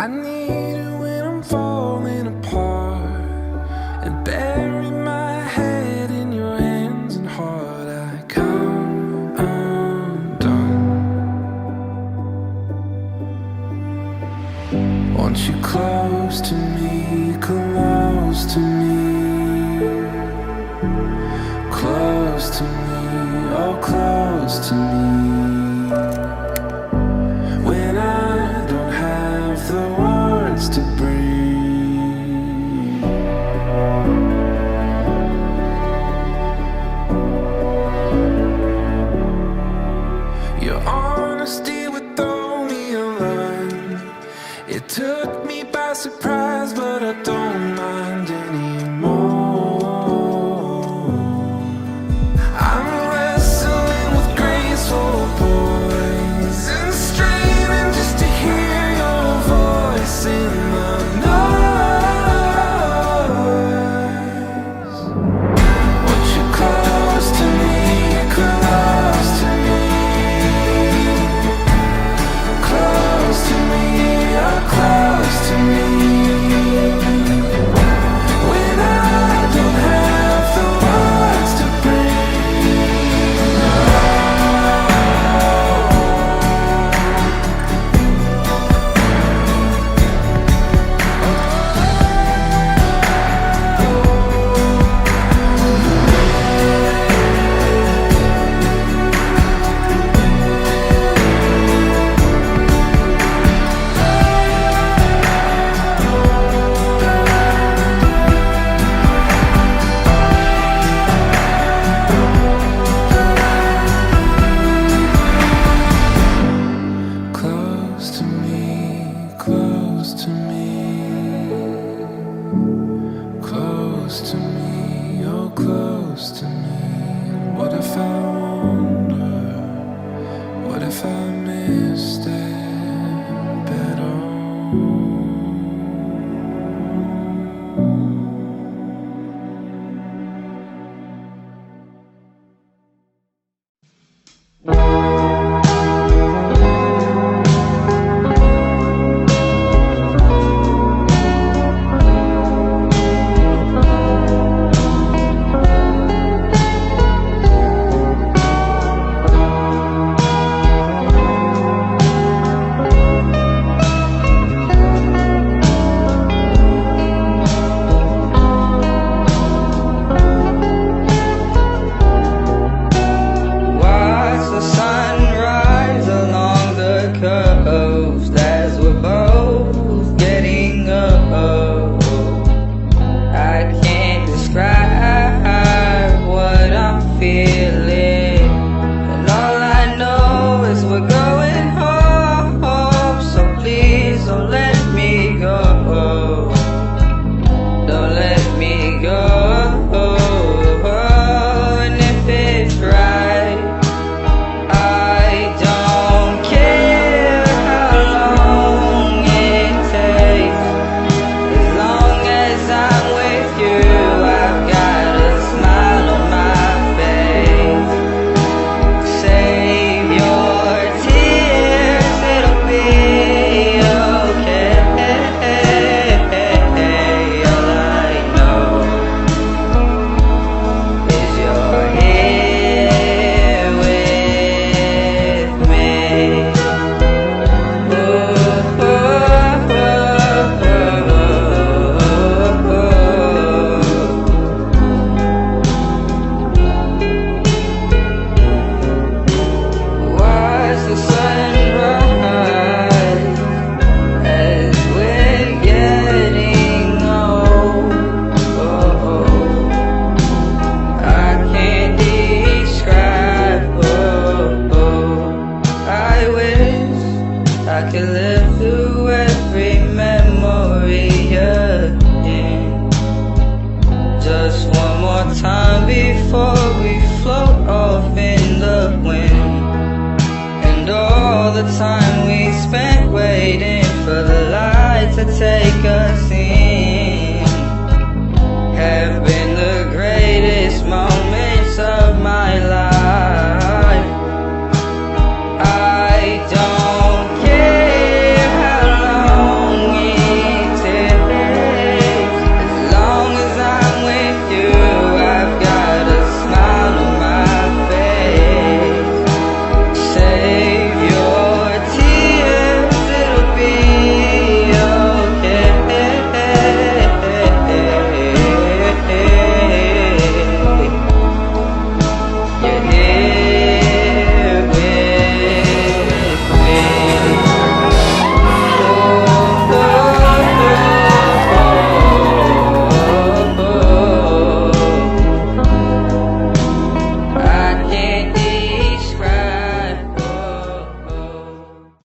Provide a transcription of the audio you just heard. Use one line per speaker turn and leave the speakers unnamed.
I need it when I'm falling apart, and bury my head in your hands and heart. I come undone. Want you close to me, close to me, close to me, oh close to me. When I don't have the words to breathe, your honesty would throw me a line. It took me by surprise, but I don't mind anymore. I'm wrestling with graceful poison, straining just to hear your voice in the noise. Want you close to me, close to me, close to me, oh close to me. When I don't have the words to close to me, close to me, close to me, oh close to me. What if I wonder, what if I missed it better?
Watch the sunrise along the coast as we're both getting old. I can't describe what I'm feeling, and all I know is we're going home. So please don't let me go. Don't let me go. And if it's right, I don't care how long it takes. As long as I'm with you, I've got a smile on my face. Save your tears, it'll be okay. All I know is you're here with me. Watch the sunrise as we're getting old. I can't describe. I wish I could live through every memory again. Just one more time before we float off in the wind. And all the time we spent waiting for the light to take us in.